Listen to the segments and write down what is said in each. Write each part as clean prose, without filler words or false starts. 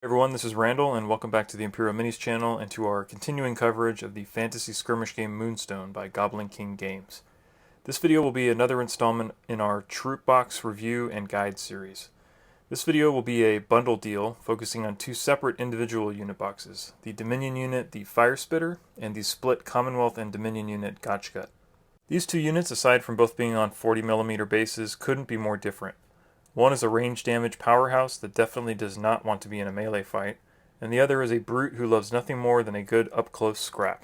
Hey everyone, this is Randall, and welcome back to the Imperial Minis channel and to our continuing coverage of the fantasy skirmish game Moonstone by Goblin King Games. This video will be another installment in our Troop Box review and guide series. This video will be a bundle deal focusing on two separate individual unit boxes, the Dominion unit, the Firespitter, and the split Commonwealth and Dominion unit, Gotchgut. These two units, aside from both being on 40mm bases, couldn't be more different. One is a range damage powerhouse that definitely does not want to be in a melee fight, and the other is a brute who loves nothing more than a good up-close scrap.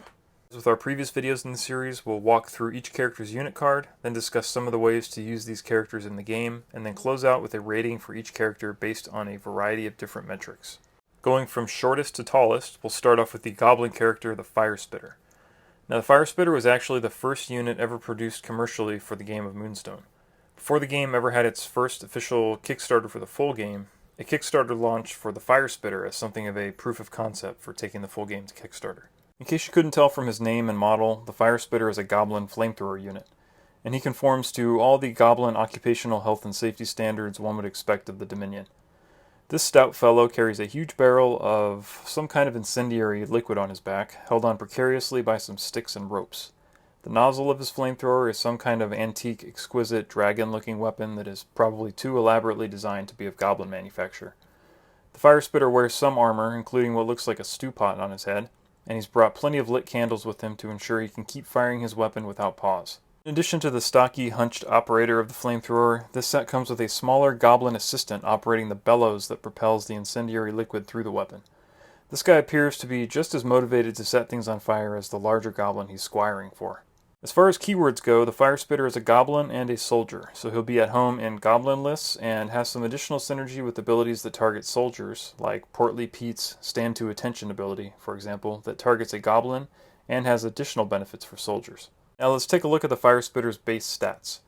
As with our previous videos in the series, we'll walk through each character's unit card, then discuss some of the ways to use these characters in the game, and then close out with a rating for each character based on a variety of different metrics. Going from shortest to tallest, we'll start off with the Goblin character, the Firespitter. Now, the Firespitter was actually the first unit ever produced commercially for the game of Moonstone. Before the game ever had its first official Kickstarter for the full game, a Kickstarter launched for the Firespitter as something of a proof of concept for taking the full game to Kickstarter. In case you couldn't tell from his name and model, the Firespitter is a Goblin flamethrower unit, and he conforms to all the Goblin occupational health and safety standards one would expect of the Dominion. This stout fellow carries a huge barrel of some kind of incendiary liquid on his back, held on precariously by some sticks and ropes. The nozzle of his flamethrower is some kind of antique, exquisite, dragon-looking weapon that is probably too elaborately designed to be of Goblin manufacture. The Firespitter wears some armor, including what looks like a stew pot on his head, and he's brought plenty of lit candles with him to ensure he can keep firing his weapon without pause. In addition to the stocky, hunched operator of the flamethrower, this set comes with a smaller Goblin assistant operating the bellows that propels the incendiary liquid through the weapon. This guy appears to be just as motivated to set things on fire as the larger Goblin he's squiring for. As far as keywords go, the Firespitter is a Goblin and a Soldier, so he'll be at home in Goblin lists and has some additional synergy with abilities that target soldiers, like Portly Pete's Stand to Attention ability, for example, that targets a Goblin and has additional benefits for soldiers. Now let's take a look at the Firespitter's base stats.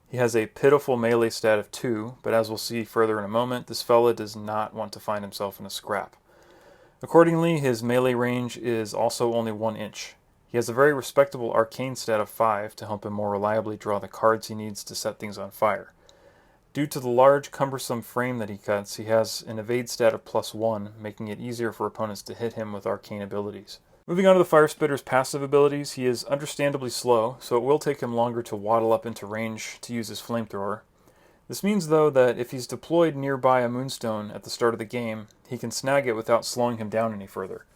He has a pitiful melee stat of 2, but as we'll see further in a moment, this fella does not want to find himself in a scrap. Accordingly, his melee range is also only 1 inch. He has a very respectable arcane stat of 5 to help him more reliably draw the cards he needs to set things on fire. Due to the large, cumbersome frame that he cuts, he has an evade stat of +1, making it easier for opponents to hit him with arcane abilities. Moving on to the Firespitter's passive abilities, he is understandably slow, so it will take him longer to waddle up into range to use his flamethrower. This means, though, that if he's deployed nearby a Moonstone at the start of the game, he can snag it without slowing him down any further.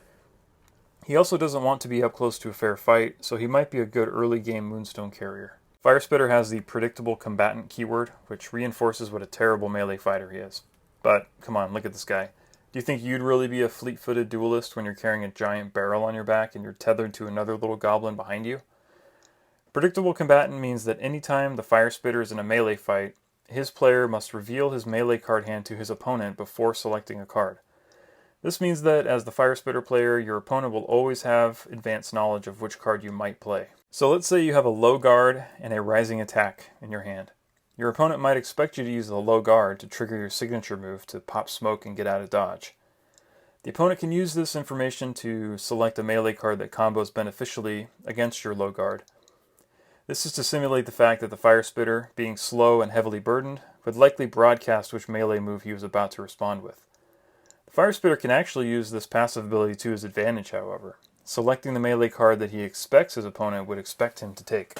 He also doesn't want to be up close to a fair fight, so he might be a good early game Moonstone carrier. Firespitter has the predictable combatant keyword, which reinforces what a terrible melee fighter he is. But, come on, look at this guy. Do you think you'd really be a fleet-footed duelist when you're carrying a giant barrel on your back and you're tethered to another little goblin behind you? Predictable combatant means that anytime the Firespitter is in a melee fight, his player must reveal his melee card hand to his opponent before selecting a card. This means that as the Firespitter player, your opponent will always have advanced knowledge of which card you might play. So let's say you have a low guard and a rising attack in your hand. Your opponent might expect you to use the low guard to trigger your signature move to pop smoke and get out of dodge. The opponent can use this information to select a melee card that combos beneficially against your low guard. This is to simulate the fact that the Firespitter, being slow and heavily burdened, would likely broadcast which melee move he was about to respond with. The Firespitter can actually use this passive ability to his advantage, however, selecting the melee card that he expects his opponent would expect him to take.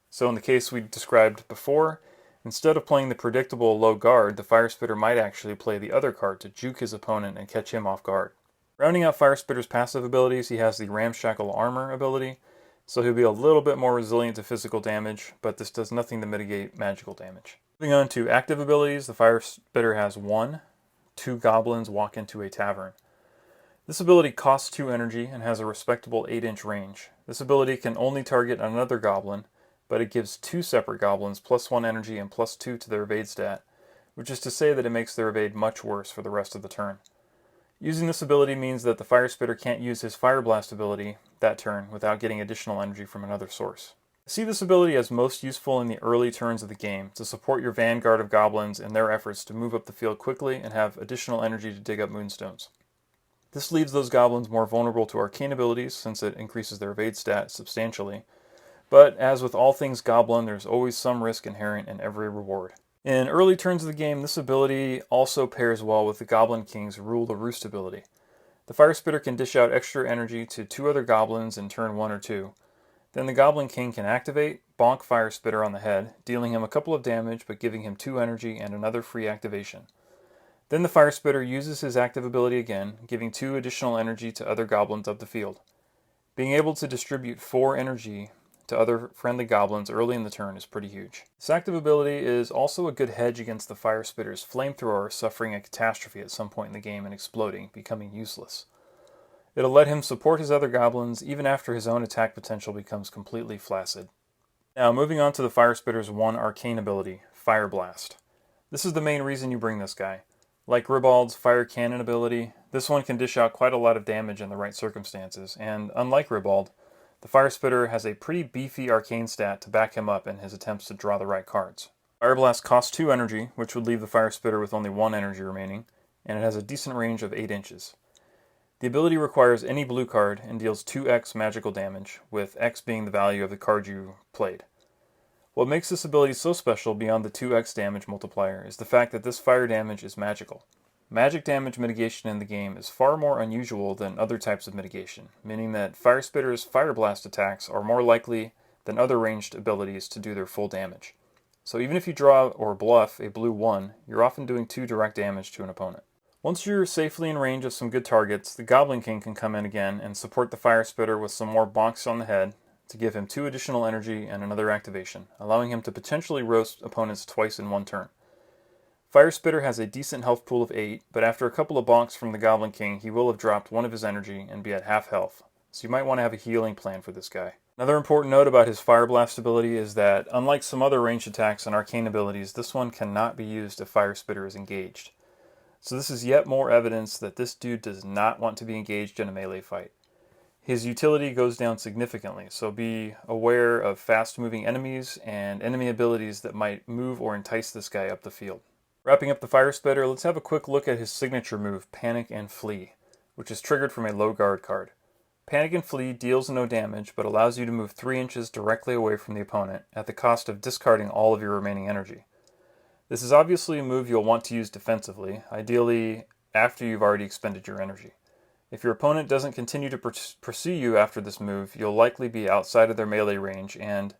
So in the case we described before, instead of playing the predictable low guard, the Firespitter might actually play the other card to juke his opponent and catch him off guard. Rounding out Firespitter's passive abilities, he has the Ramshackle Armor ability, so he'll be a little bit more resilient to physical damage, but this does nothing to mitigate magical damage. Moving on to active abilities, the Firespitter has 1. 2 goblins walk into a tavern. This ability costs 2 energy and has a respectable 8-inch range. This ability can only target another goblin, but it gives 2 separate goblins +1 energy and +2 to their evade stat, which is to say that it makes their evade much worse for the rest of the turn. Using this ability means that the Firespitter can't use his Fire Blast ability that turn without getting additional energy from another source. I see this ability as most useful in the early turns of the game to support your vanguard of goblins in their efforts to move up the field quickly and have additional energy to dig up moonstones. This leaves those goblins more vulnerable to arcane abilities since it increases their evade stat substantially, but as with all things goblin, there's always some risk inherent in every reward. In early turns of the game, this ability also pairs well with the Goblin King's Rule the Roost ability. The Firespitter can dish out extra energy to 2 other goblins in turn 1 or 2. Then the Goblin King can activate, bonk Firespitter on the head, dealing him a couple of damage but giving him 2 energy and another free activation. Then the Firespitter uses his active ability again, giving 2 additional energy to other goblins up the field. Being able to distribute 4 energy to other friendly goblins early in the turn is pretty huge. This active ability is also a good hedge against the Firespitter's flamethrower suffering a catastrophe at some point in the game and exploding, becoming useless. It'll let him support his other goblins even after his own attack potential becomes completely flaccid. Now moving on to the Firespitter's one arcane ability, Fire Blast. This is the main reason you bring this guy. Like Ribald's Fire Cannon ability, this one can dish out quite a lot of damage in the right circumstances, and unlike Ribald, the Firespitter has a pretty beefy arcane stat to back him up in his attempts to draw the right cards. Fire Blast costs 2 energy, which would leave the Firespitter with only 1 energy remaining, and it has a decent range of 8 inches. The ability requires any blue card and deals 2x magical damage, with x being the value of the card you played. What makes this ability so special beyond the 2x damage multiplier is the fact that this fire damage is magical. Magic damage mitigation in the game is far more unusual than other types of mitigation, meaning that Firespitter's Fire Blast attacks are more likely than other ranged abilities to do their full damage. So even if you draw or bluff a blue 1, you're often doing 2 direct damage to an opponent. Once you're safely in range of some good targets, the Goblin King can come in again and support the Firespitter with some more bonks on the head to give him 2 additional energy and another activation, allowing him to potentially roast opponents twice in one turn. Firespitter has a decent health pool of 8, but after a couple of bonks from the Goblin King, he will have dropped 1 of his energy and be at half health, so you might want to have a healing plan for this guy. Another important note about his Fire Blast ability is that, unlike some other ranged attacks and arcane abilities, this one cannot be used if Firespitter is engaged. So this is yet more evidence that this dude does not want to be engaged in a melee fight. His utility goes down significantly, so be aware of fast-moving enemies and enemy abilities that might move or entice this guy up the field. Wrapping up the Firespitter, let's have a quick look at his signature move, Panic and Flee, which is triggered from a low guard card. Panic and Flee deals no damage, but allows you to move 3 inches directly away from the opponent at the cost of discarding all of your remaining energy. This is obviously a move you'll want to use defensively, ideally after you've already expended your energy. If your opponent doesn't continue to pursue you after this move, you'll likely be outside of their melee range, and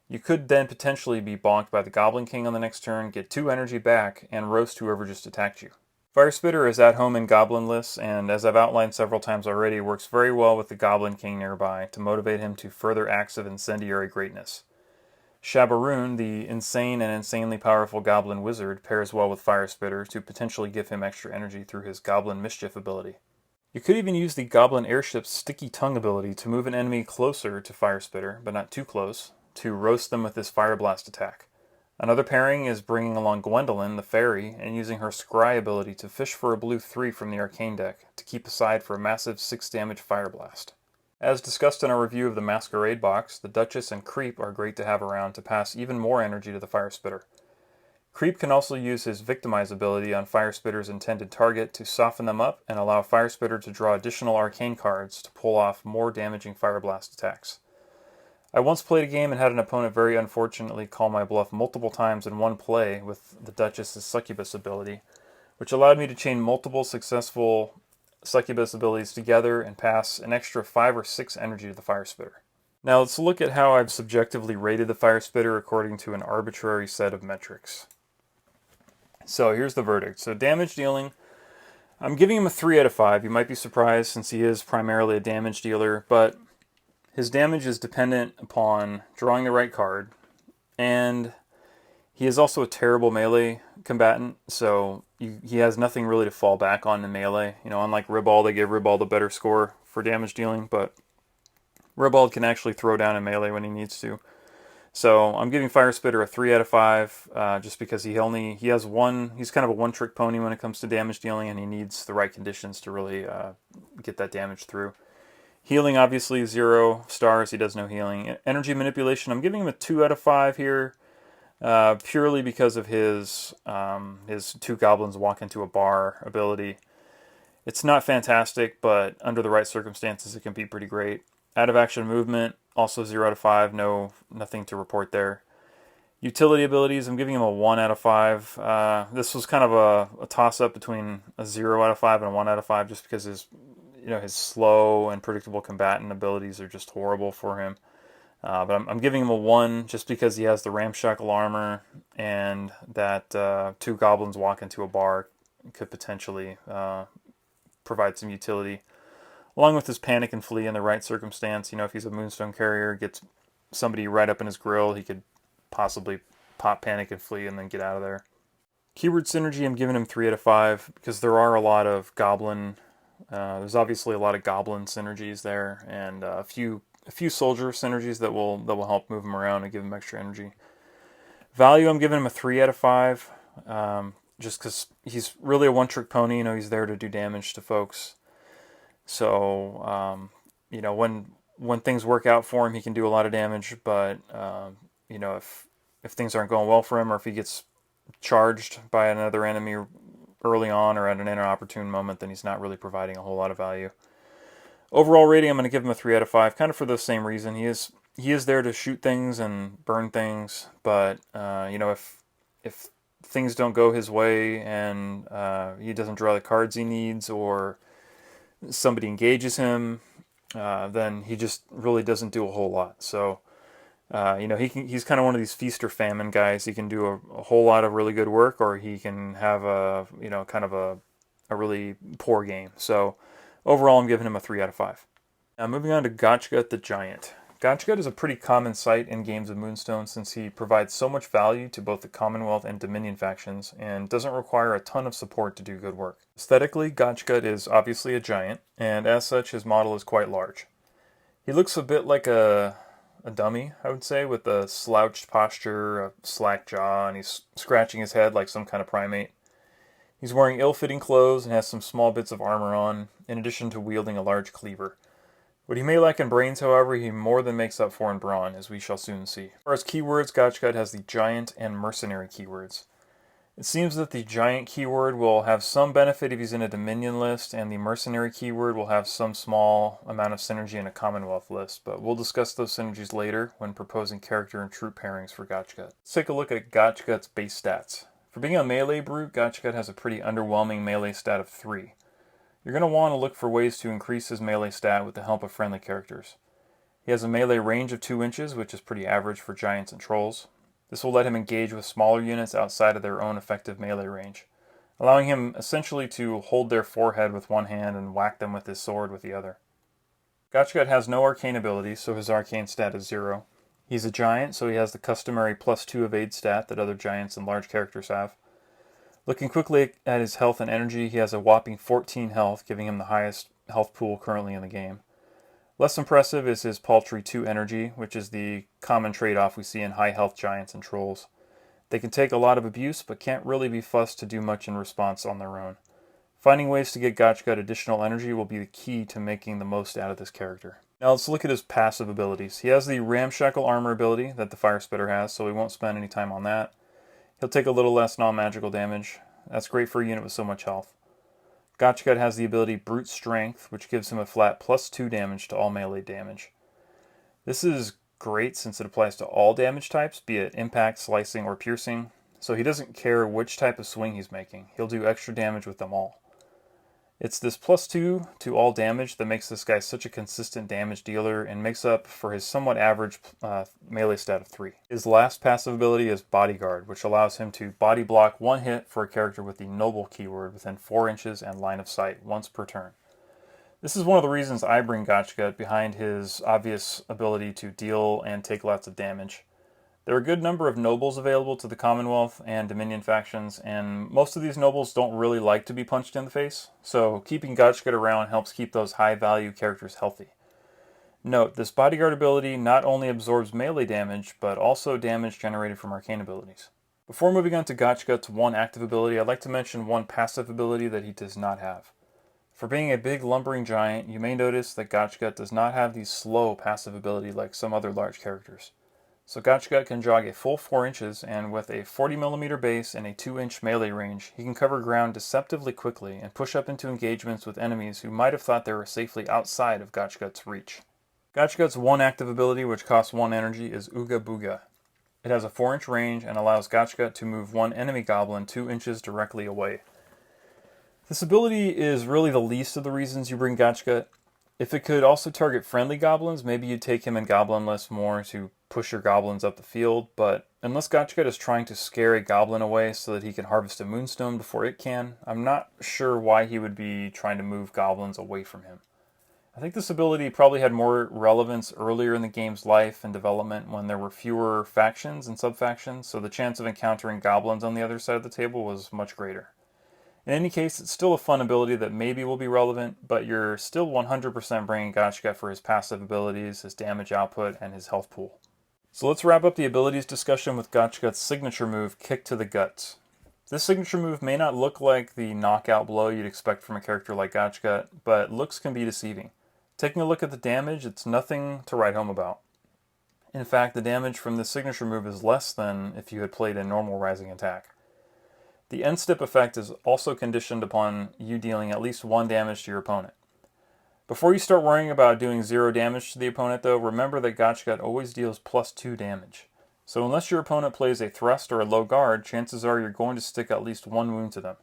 you could then potentially be bonked by the Goblin King on the next turn, get 2 energy back, and roast whoever just attacked you. Firespitter is at home in Goblin lists, and as I've outlined several times already, works very well with the Goblin King nearby to motivate him to further acts of incendiary greatness. Shabaroon, the insane and insanely powerful Goblin Wizard, pairs well with Firespitter to potentially give him extra energy through his Goblin Mischief ability. You could even use the Goblin Airship's Sticky Tongue ability to move an enemy closer to Firespitter, but not too close, to roast them with this Fire Blast attack. Another pairing is bringing along Gwendolyn, the fairy, and using her Scry ability to fish for a blue 3 from the arcane deck to keep aside for a massive 6 damage Fire Blast. As discussed in our review of the Masquerade box, the Duchess and Creep are great to have around to pass even more energy to the Firespitter. Creep can also use his Victimize ability on Firespitter's intended target to soften them up and allow Firespitter to draw additional arcane cards to pull off more damaging Fire Blast attacks. I once played a game and had an opponent very unfortunately call my bluff multiple times in one play with the Duchess's Succubus ability, which allowed me to chain multiple successful Succubus abilities together and pass an extra 5 or 6 energy to the Firespitter. Now let's look at how I've subjectively rated the Firespitter according to an arbitrary set of metrics. So here's the verdict. So damage dealing, I'm giving him a 3 out of 5. You might be surprised since he is primarily a damage dealer, but his damage is dependent upon drawing the right card, and he is also a terrible melee combatant, so he has nothing really to fall back on in melee. You know, unlike Ribald, they give Ribald a better score for damage dealing, but Ribald can actually throw down in melee when he needs to. So I'm giving Firespitter a 3 out of 5, just because he's kind of a one-trick pony when it comes to damage dealing, and he needs the right conditions to really get that damage through. Healing, obviously, 0 stars. He does no healing. Energy manipulation, I'm giving him a 2 out of 5 here, purely because of his 2 goblins walk into a bar ability. It's not fantastic, but under the right circumstances, it can be pretty great. Out of action movement, also 0 out of 5. Nothing to report there. Utility abilities, I'm giving him a 1 out of 5. This was kind of a toss-up between a 0 out of 5 and a 1 out of 5 just because his slow and predictable combatant abilities are just horrible for him. But I'm giving him a 1 just because he has the ramshackle armor and that 2 goblins walk into a bar could potentially provide some utility. Along with his panic and flee in the right circumstance, if he's a Moonstone carrier, gets somebody right up in his grill, he could possibly pop panic and flee and then get out of there. Keyword synergy, I'm giving him 3 out of 5 because there are a lot of goblin. There's obviously a lot of goblin synergies there, and a few soldier synergies that will help move him around and give him extra energy. Value, I'm giving him a 3 out of 5, just because he's really a one-trick pony. He's there to do damage to folks. So, when things work out for him, he can do a lot of damage. But if things aren't going well for him, or if he gets charged by another enemy early on or at an inopportune moment, then he's not really providing a whole lot of value. Overall rating, I'm going to give him a 3 out of 5, kind of for the same reason. He is there to shoot things and burn things, but if things don't go his way and he doesn't draw the cards he needs, or somebody engages him, then he just really doesn't do a whole lot. So, he's kind of one of these feast or famine guys. He can do a whole lot of really good work, or he can have kind of a really poor game. So, overall, I'm giving him a 3 out of 5. Now, moving on to Gotchgut the Giant. Gotchgut is a pretty common sight in games of Moonstone since he provides so much value to both the Commonwealth and Dominion factions and doesn't require a ton of support to do good work. Aesthetically, Gotchgut is obviously a giant, and as such his model is quite large. He looks a bit like a dummy, I would say, with a slouched posture, a slack jaw, and he's scratching his head like some kind of primate. He's wearing ill-fitting clothes and has some small bits of armor on, in addition to wielding a large cleaver. What he may lack in brains, however, he more than makes up for in brawn, as we shall soon see. As far as keywords, Gotchgut has the giant and mercenary keywords. It seems that the giant keyword will have some benefit if he's in a Dominion list, and the mercenary keyword will have some small amount of synergy in a Commonwealth list, but we'll discuss those synergies later when proposing character and troop pairings for Gotchgut. Let's take a look at Gotchgut's base stats. For being a melee brute, Gotchgut has a pretty underwhelming melee stat of 3. You're going to want to look for ways to increase his melee stat with the help of friendly characters. He has a melee range of 2 inches, which is pretty average for giants and trolls. This will let him engage with smaller units outside of their own effective melee range, allowing him essentially to hold their forehead with one hand and whack them with his sword with the other. Gotchgut has no arcane abilities, so his arcane stat is 0. He's a giant, so he has the customary +2 evade stat that other giants and large characters have. Looking quickly at his health and energy, he has a whopping 14 health, giving him the highest health pool currently in the game. Less impressive is his paltry 2 energy, which is the common trade-off we see in high health giants and trolls. They can take a lot of abuse, but can't really be fussed to do much in response on their own. Finding ways to get Gotchgut additional energy will be the key to making the most out of this character. Now let's look at his passive abilities. He has the ramshackle armor ability that the Firespitter has, so we won't spend any time on that. He'll take a little less non-magical damage. That's great for a unit with so much health. Gotchgut has the ability Brute Strength, which gives him a flat +2 damage to all melee damage. This is great since it applies to all damage types, be it impact, slicing, or piercing, so he doesn't care which type of swing he's making. He'll do extra damage with them all. It's this +2 to all damage that makes this guy such a consistent damage dealer and makes up for his somewhat average melee stat of 3. His last passive ability is Bodyguard, which allows him to body block 1 hit for a character with the Noble keyword within 4 inches and line of sight once per turn. This is one of the reasons I bring Gotchgut behind his obvious ability to deal and take lots of damage. There are a good number of nobles available to the Commonwealth and Dominion factions, and most of these nobles don't really like to be punched in the face, so keeping Gotchgut around helps keep those high-value characters healthy. Note, this Bodyguard ability not only absorbs melee damage, but also damage generated from arcane abilities. Before moving on to Gotchgut's 1 active ability, I'd like to mention 1 passive ability that he does not have. For being a big lumbering giant, you may notice that Gotchgut does not have the slow passive ability like some other large characters. So Gotchgut can jog a full 4 inches, and with a 40mm base and a 2-inch melee range, he can cover ground deceptively quickly and push up into engagements with enemies who might have thought they were safely outside of Gotchgut's reach. Gotchgut's 1 active ability, which costs 1 energy, is Ooga Booga. It has a 4-inch range and allows Gotchgut to move one enemy goblin 2 inches directly away. This ability is really the least of the reasons you bring Gotchgut. If it could also target friendly goblins, maybe you'd take him in goblin lists more to push your goblins up the field, but unless Gotchgut is trying to scare a goblin away so that he can harvest a Moonstone before it can, I'm not sure why he would be trying to move goblins away from him. I think this ability probably had more relevance earlier in the game's life and development when there were fewer factions and sub-factions, so the chance of encountering goblins on the other side of the table was much greater. In any case, it's still a fun ability that maybe will be relevant, but you're still 100% bringing Gotchgut for his passive abilities, his damage output, and his health pool. So let's wrap up the abilities discussion with Gotchgut's signature move, Kick to the Guts. This signature move may not look like the knockout blow you'd expect from a character like Gotchgut, but looks can be deceiving. Taking a look at the damage, it's nothing to write home about. In fact, the damage from this signature move is less than if you had played a normal rising attack. The end step effect is also conditioned upon you dealing at least 1 damage to your opponent. Before you start worrying about doing 0 damage to the opponent though, remember that Gotchgut always deals +2 damage. So unless your opponent plays a thrust or a low guard, chances are you're going to stick at least 1 wound to them.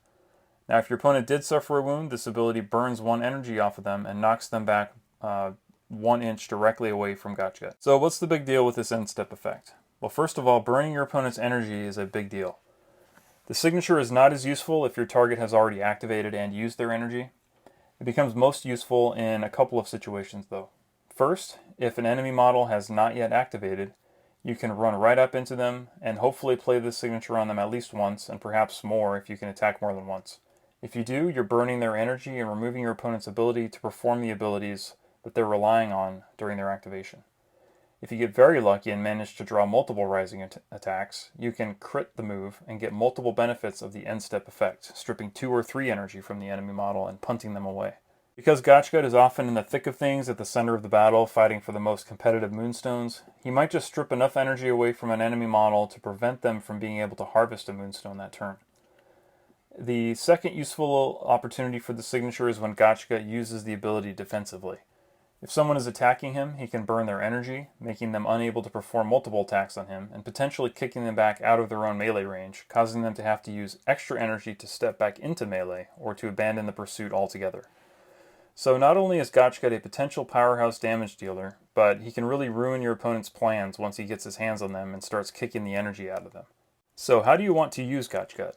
Now if your opponent did suffer a wound, this ability burns 1 energy off of them and knocks them back 1 inch directly away from Gotchgut. So what's the big deal with this end step effect? Well, first of all, burning your opponent's energy is a big deal. The signature is not as useful if your target has already activated and used their energy. It becomes most useful in a couple of situations though. First, if an enemy model has not yet activated, you can run right up into them and hopefully play this signature on them at least once, and perhaps more if you can attack more than once. If you do, you're burning their energy and removing your opponent's ability to perform the abilities that they're relying on during their activation. If you get very lucky and manage to draw multiple rising attacks, you can crit the move and get multiple benefits of the end step effect, stripping 2 or 3 energy from the enemy model and punting them away. Because Gotchgut is often in the thick of things at the center of the battle, fighting for the most competitive Moonstones, he might just strip enough energy away from an enemy model to prevent them from being able to harvest a Moonstone that turn. The second useful opportunity for the signature is when Gotchgut uses the ability defensively. If someone is attacking him, he can burn their energy, making them unable to perform multiple attacks on him, and potentially kicking them back out of their own melee range, causing them to have to use extra energy to step back into melee, or to abandon the pursuit altogether. So not only is Gotchgut a potential powerhouse damage dealer, but he can really ruin your opponent's plans once he gets his hands on them and starts kicking the energy out of them. So how do you want to use Gotchgut?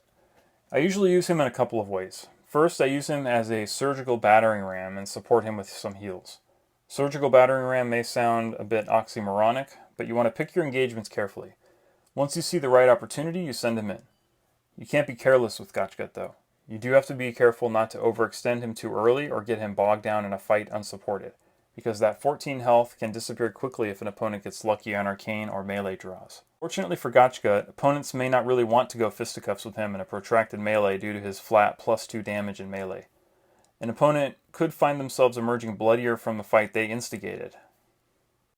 I usually use him in a couple of ways. First, I use him as a surgical battering ram and support him with some heals. Surgical battering ram may sound a bit oxymoronic, but you want to pick your engagements carefully. Once you see the right opportunity, you send him in. You can't be careless with Gotchgut though. You do have to be careful not to overextend him too early or get him bogged down in a fight unsupported, because that 14 health can disappear quickly if an opponent gets lucky on arcane or melee draws. Fortunately for Gotchgut, opponents may not really want to go fisticuffs with him in a protracted melee due to his flat +2 damage in melee. An opponent could find themselves emerging bloodier from the fight they instigated.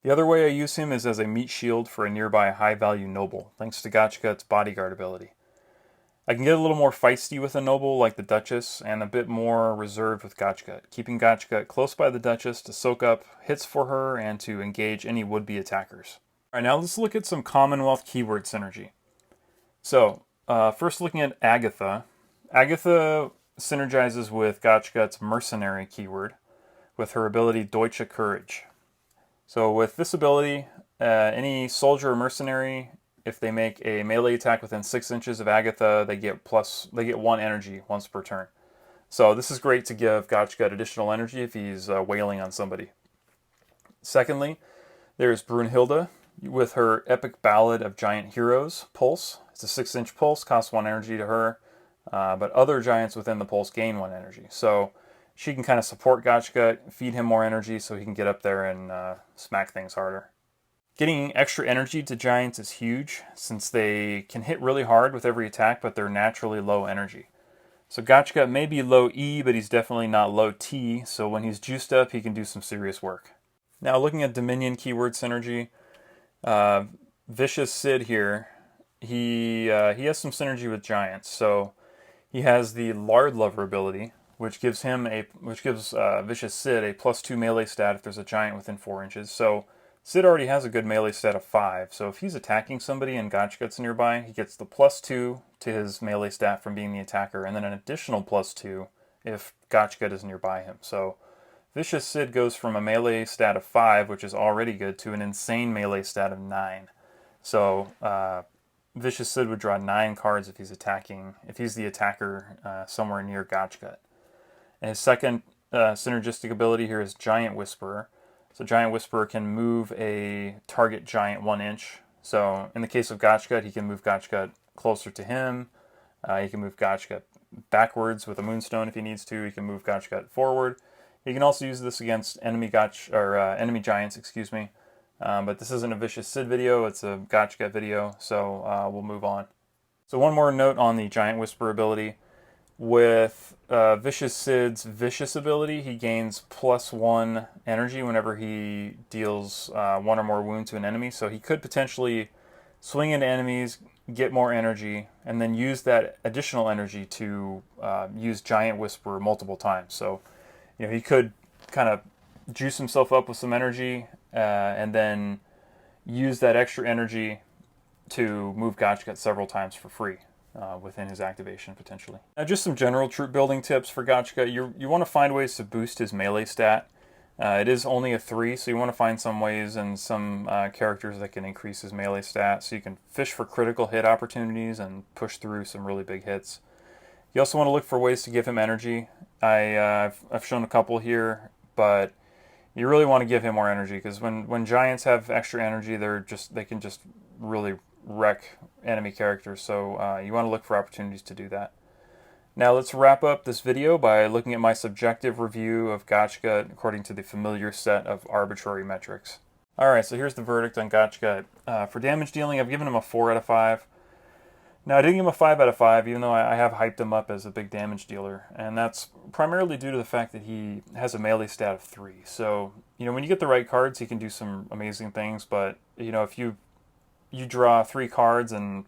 The other way I use him is as a meat shield for a nearby high-value noble, thanks to Gotchgut's bodyguard ability. I can get a little more feisty with a noble like the Duchess, and a bit more reserved with Gotchgut, keeping Gotchgut close by the Duchess to soak up hits for her and to engage any would-be attackers. Alright, now let's look at some Commonwealth keyword synergy. So, first looking at Agatha. Agatha synergizes with Gotchgut's mercenary keyword with her ability Deutsche Courage. So with this ability, any soldier or mercenary, if they make a melee attack within 6 inches of Agatha, they get 1 energy once per turn. So this is great to give Gotchgut additional energy if he's wailing on somebody. Secondly, there's Brunhilde with her Epic Ballad of Giant Heroes pulse. It's a 6-inch pulse, costs 1 energy to her. But other giants within the pulse gain 1 energy. So she can kind of support Gotchgut, feed him more energy so he can get up there and smack things harder. Getting extra energy to giants is huge, since they can hit really hard with every attack, but they're naturally low energy. So Gotchgut may be low E, but he's definitely not low T, so when he's juiced up, he can do some serious work. Now looking at Dominion keyword synergy, Vicious Sid here, he has some synergy with giants. So he has the Lard Lover ability, which gives Vicious Sid a +2 melee stat if there's a giant within 4 inches. So Sid already has a good melee stat of 5, so if he's attacking somebody and Gotchgut's nearby, he gets the +2 to his melee stat from being the attacker, and then an additional +2 if Gotchgut is nearby him. So Vicious Sid goes from a melee stat of 5, which is already good, to an insane melee stat of 9. So Vicious Sid would draw 9 cards if he's the attacker somewhere near Gotchgut. And his second synergistic ability here is Giant Whisperer. So Giant Whisperer can move a target giant 1 inch. So in the case of Gotchgut, he can move Gotchgut closer to him. He can move Gotchgut backwards with a Moonstone if he needs to. He can move Gotchgut forward. He can also use this against enemy giants, excuse me. But this isn't a Vicious Sid video, it's a Gotchgut video, so we'll move on. So one more note on the Giant Whisper ability. With Vicious Sid's Vicious ability, he gains +1 energy whenever he deals 1 or more wounds to an enemy. So he could potentially swing into enemies, get more energy, and then use that additional energy to use Giant Whisper multiple times. So, he could kind of juice himself up with some energy and then use that extra energy to move Gotchgut several times for free. Within his activation, potentially. Now, just some general troop building tips for Gotchgut. You want to find ways to boost his melee stat. It is only a 3, so you want to find some ways and some characters that can increase his melee stat, so you can fish for critical hit opportunities and push through some really big hits. You also want to look for ways to give him energy. I've shown a couple here, but you really want to give him more energy, because when giants have extra energy, they can just really wreck enemy characters, so you want to look for opportunities to do that. Now let's wrap up this video by looking at my subjective review of Gotchgut according to the familiar set of arbitrary metrics. Alright, so here's the verdict on Gotchgut. For damage dealing, I've given him a 4 out of 5. Now I didn't give him a 5 out of 5, even though I have hyped him up as a big damage dealer, and that's primarily due to the fact that he has a melee stat of 3. So, when you get the right cards, he can do some amazing things, but, if you draw 3 cards and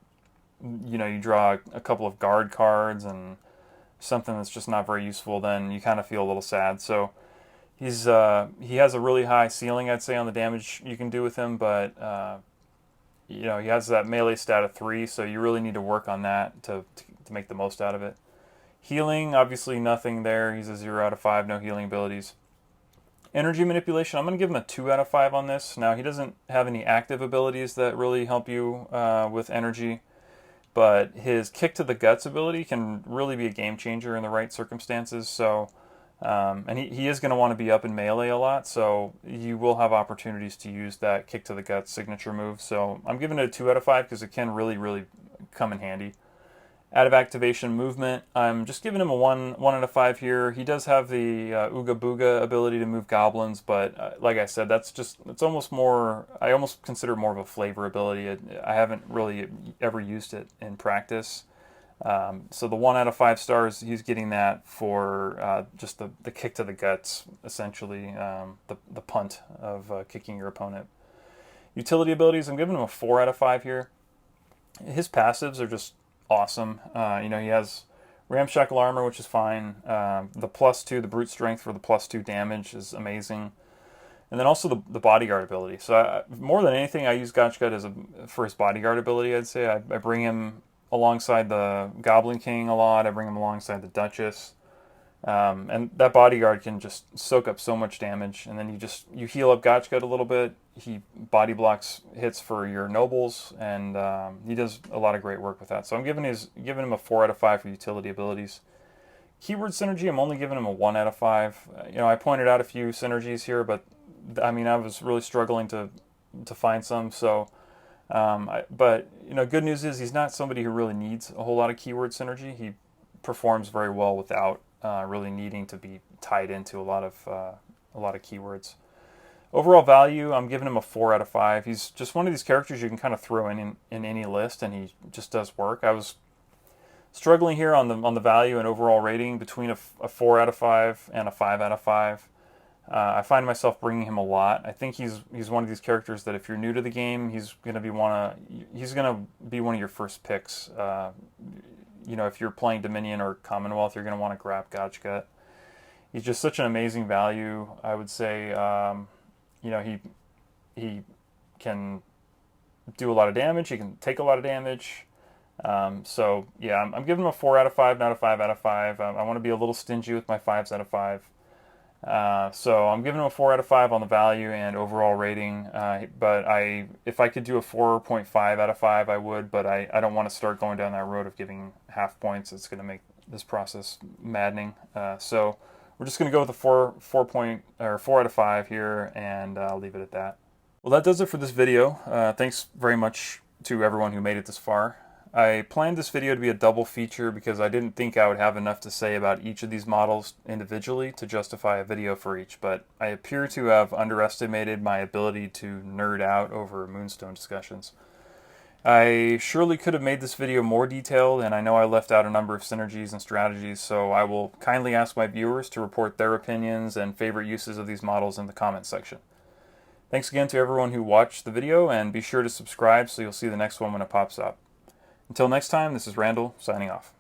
you draw a couple of guard cards and something that's just not very useful, then you kind of feel a little sad. So he has a really high ceiling, I'd say, on the damage you can do with him, but he has that melee stat of 3, so you really need to work on that to make the most out of it. Healing, obviously nothing there. He's a 0 out of 5, no healing abilities. Energy manipulation, I'm going to give him a 2 out of 5 on this. Now, he doesn't have any active abilities that really help you with energy, but his kick to the guts ability can really be a game changer in the right circumstances. So, and he is going to want to be up in melee a lot, so you will have opportunities to use that kick to the guts signature move. So I'm giving it a 2 out of 5 because it can really, really come in handy. Out of activation movement, I'm just giving him a 1 out of 5 here. He does have the Ooga Booga ability to move goblins, but like I said, it's almost more, I almost consider it more of a flavor ability. I haven't really ever used it in practice. So the 1 out of 5 stars, he's getting that for just the kick to the guts, essentially, the punt of kicking your opponent. Utility abilities, I'm giving him a 4 out of 5 here. His passives are just awesome. He has Ramshackle Armor, which is fine. The +2, the Brute Strength for the +2 damage is amazing. And then also the Bodyguard ability. So more than anything, I use Gotchgut for his Bodyguard ability, I'd say. I bring him alongside the Goblin King a lot. I bring him alongside the Duchess. And that Bodyguard can just soak up so much damage, and then you heal up Gotchgut a little bit. He body blocks hits for your nobles, and he does a lot of great work with that. So I'm giving him a 4 out of 5 for utility abilities. Keyword synergy, I'm only giving him a 1 out of 5. I pointed out a few synergies here, but I was really struggling to find some. So, but good news is he's not somebody who really needs a whole lot of keyword synergy. He performs very well without really needing to be tied into a lot of keywords. Overall value, I'm giving him a 4 out of 5. He's just one of these characters you can kind of throw in any list, and he just does work. I was struggling here on the value and overall rating between a 4 out of 5 and a 5 out of 5. I find myself bringing him a lot. I think he's one of these characters that if you're new to the game, he's gonna be one of your first picks. If you're playing Dominion or Commonwealth, you're gonna want to grab Gotchgut. He's just such an amazing value. I would say, he can do a lot of damage. He can take a lot of damage. So yeah, I'm giving him a 4 out of 5, not a 5 out of 5. I want to be a little stingy with my 5s out of 5. So I'm giving him a 4 out of 5 on the value and overall rating. But if I could do a 4.5 out of 5, I would. But I don't want to start going down that road of giving half points. It's going to make this process maddening. So we're just going to go with a 4 out of 5 here, and I'll leave it at that. Well, that does it for this video. Thanks very much to everyone who made it this far. I planned this video to be a double feature because I didn't think I would have enough to say about each of these models individually to justify a video for each, but I appear to have underestimated my ability to nerd out over Moonstone discussions. I surely could have made this video more detailed, and I know I left out a number of synergies and strategies, so I will kindly ask my viewers to report their opinions and favorite uses of these models in the comments section. Thanks again to everyone who watched the video, and be sure to subscribe so you'll see the next one when it pops up. Until next time, this is Randall, signing off.